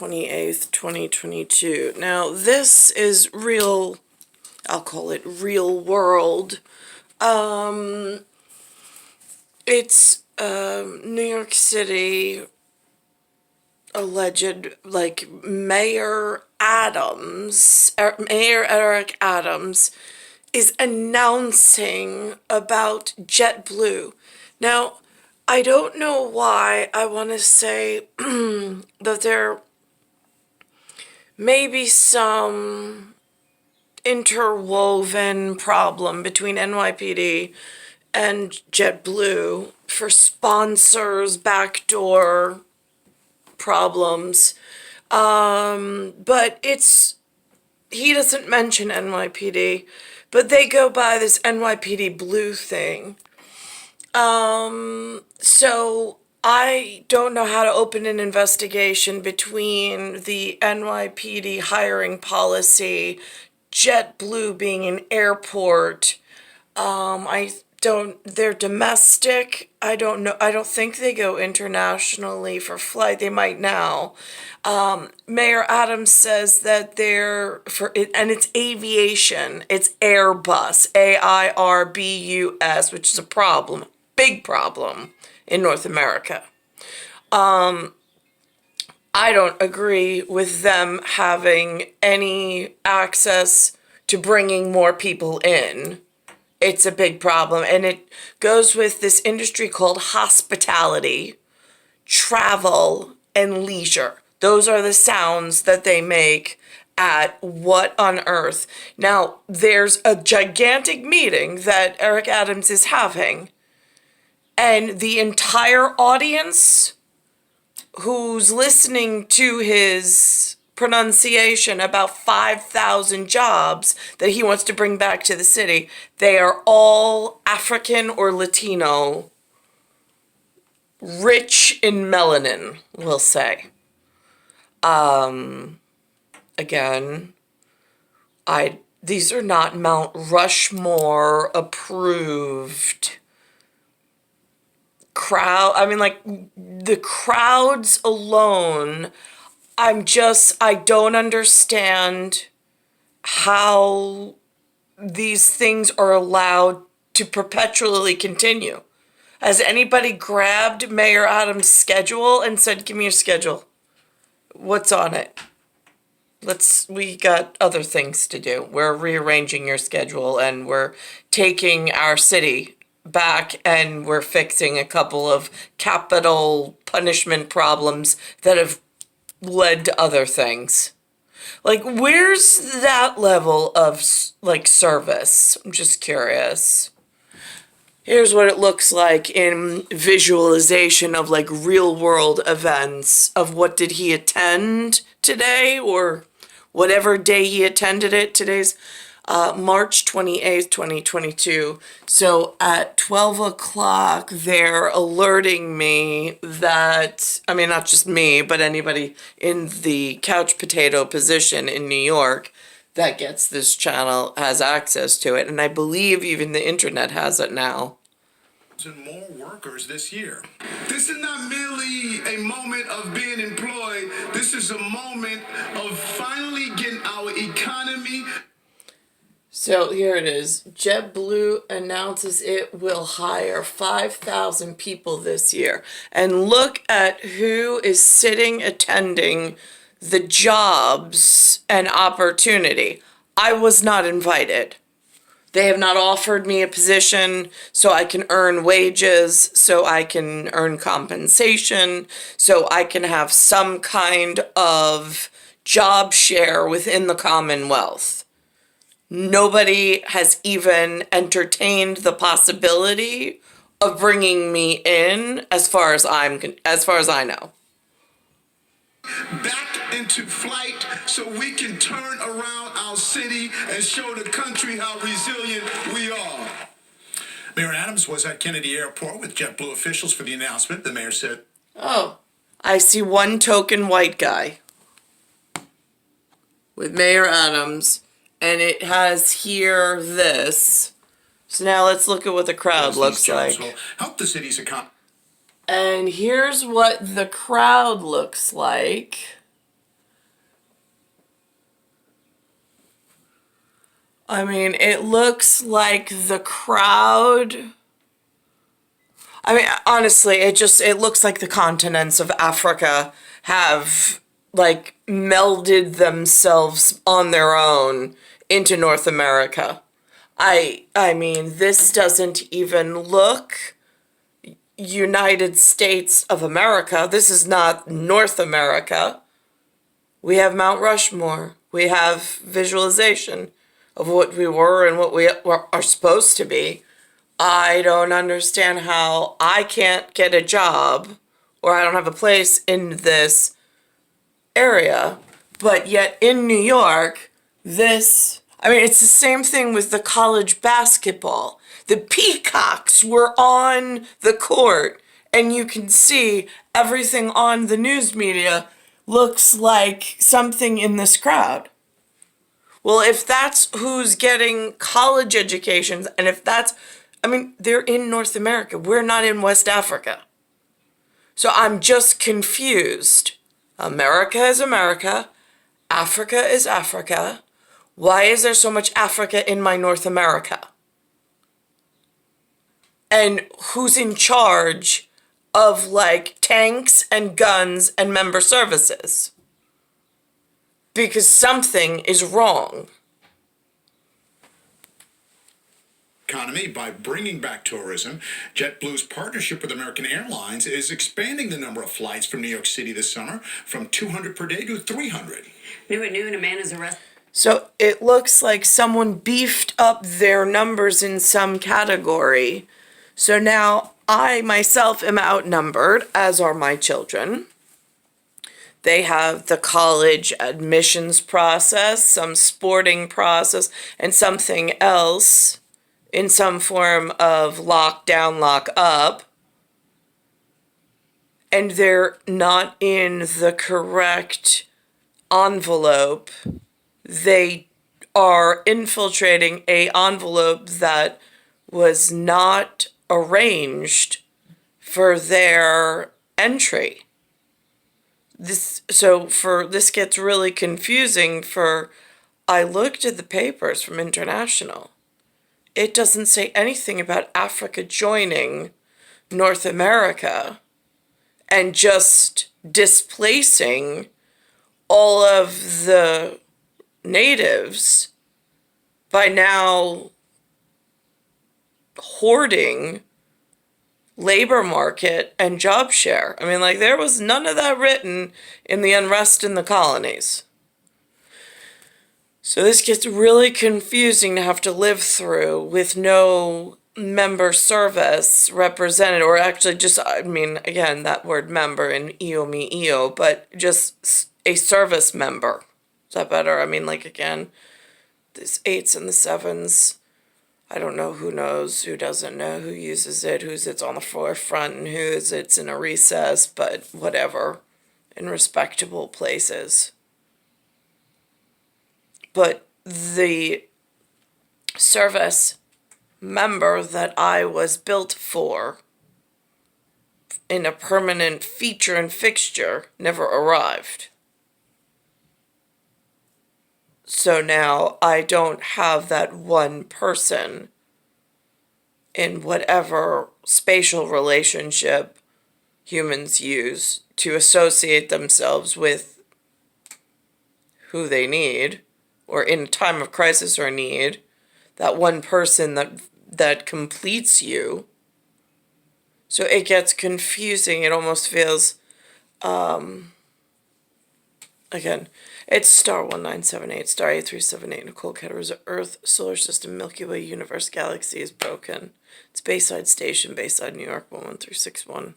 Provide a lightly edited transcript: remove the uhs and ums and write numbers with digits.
28th, 2022. Now, this is real, I'll call it real world. It's New York City alleged, like, Mayor Eric Adams is announcing about Jetblue. Now, I don't know why I want to say that there may be some interwoven problem between NYPD and JetBlue for sponsors, backdoor problems. But he doesn't mention NYPD, but they go by this NYPD Blue thing. So I don't know how to open an investigation between the NYPD hiring policy, JetBlue being an airport. They're domestic. I don't know. I don't think they go internationally for flight. They might now. Mayor Adams says that and it's aviation. It's Airbus, Airbus, which is a problem, big problem in North America. I don't agree with them having any access to bringing more people in. It's a big problem, and it goes with this industry called hospitality, travel, and leisure. Those are the sounds that they make at What on Earth. Now, there's a gigantic meeting that Eric Adams is having, and the entire audience who's listening to his pronunciation about 5,000 jobs that he wants to bring back to the city, they are all African or Latino, rich in melanin, we'll say. Again, these are not Mount Rushmore approved crowd. I mean, like, the crowds alone, I don't understand how these things are allowed to perpetually continue. Has anybody grabbed Mayor Adams' schedule and said, give me your schedule? What's on it? We got other things to do. We're rearranging your schedule, and we're taking our city back, and we're fixing a couple of capital punishment problems that have led to other things. Like, where's that level of, like, service? I'm just curious. Here's what it looks like in visualization of, like, real world events of what did he attend today, or whatever day he attended it. Today's March 28th, 2022. So at 12 o'clock, they're alerting me that, I mean, not just me, but anybody in the couch potato position in New York that gets this channel has access to it. And I believe even the internet has it now. And more workers this year. This is not merely a moment of being employed. This is a moment of finally getting our economy. So here it is. JetBlue announces it will hire 5,000 people this year. And look at who is sitting attending the jobs and opportunity. I was not invited. They have not offered me a position so I can earn wages, so I can earn compensation, so I can have some kind of job share within the Commonwealth. Nobody has even entertained the possibility of bringing me in, as far as I know. Back into flight so we can turn around our city and show the country how resilient we are. Mayor Adams was at Kennedy Airport with JetBlue officials for the announcement. The mayor said, "Oh, I see one token white guy with Mayor Adams, and it has here this." So now let's look at what the crowd looks like. Will help the city's economy. And here's what the crowd looks like. I mean, it looks like the crowd. I mean, honestly, it looks like the continents of Africa have like melded themselves on their own into North America. I mean, this doesn't even look United States of America. This is not North America. We have Mount Rushmore. We have visualization of what we were and what we are supposed to be. I don't understand how I can't get a job or I don't have a place in this area, but yet in New York, I mean, it's the same thing with the college basketball. The peacocks were on the court, and you can see everything on the news media looks like something in this crowd. Well, if that's who's getting college educations, and if that's, I mean, they're in North America. We're not in West Africa. So I'm just confused. America is America. Africa is Africa. Why is there so much Africa in my North America? And who's in charge of like tanks and guns and member services? Because something is wrong. Economy by bringing back tourism. JetBlue's partnership with American Airlines is expanding the number of flights from New York City this summer from 200 per day to 300. New at noon, a man is arrested. So it looks like someone beefed up their numbers in some category. So now I myself am outnumbered, as are my children. They have the college admissions process, some sporting process, and something else in some form of lockdown, lock up. And they're not in the correct envelope. They are infiltrating a envelope that was not arranged for their entry. This gets really confusing I looked at the papers from International. It doesn't say anything about Africa joining North America and just displacing all of the natives by now hoarding labor market and job share. I mean, like, there was none of that written in the unrest in the colonies. So this gets really confusing to have to live through with no member service represented, or actually just, I mean, again, that word member in EO me EO, but just a service member. Is that better? I mean, like, again, these 8s and the 7s, I don't know who knows, who doesn't know, who uses it, who's it's on the forefront, and who's it's in a recess, but whatever, in respectable places. But the service member that I was built for in a permanent feature and fixture never arrived. So now I don't have that one person in whatever spatial relationship humans use to associate themselves with who they need, or in a time of crisis or need, that one person that completes you. So it gets confusing. It almost feels, again, it's star 1978, star 8378, Nicole, Cattaruzza, Earth, Solar System, Milky Way, Universe, Galaxy is broken. It's Bayside Station, Bayside, New York, 11361.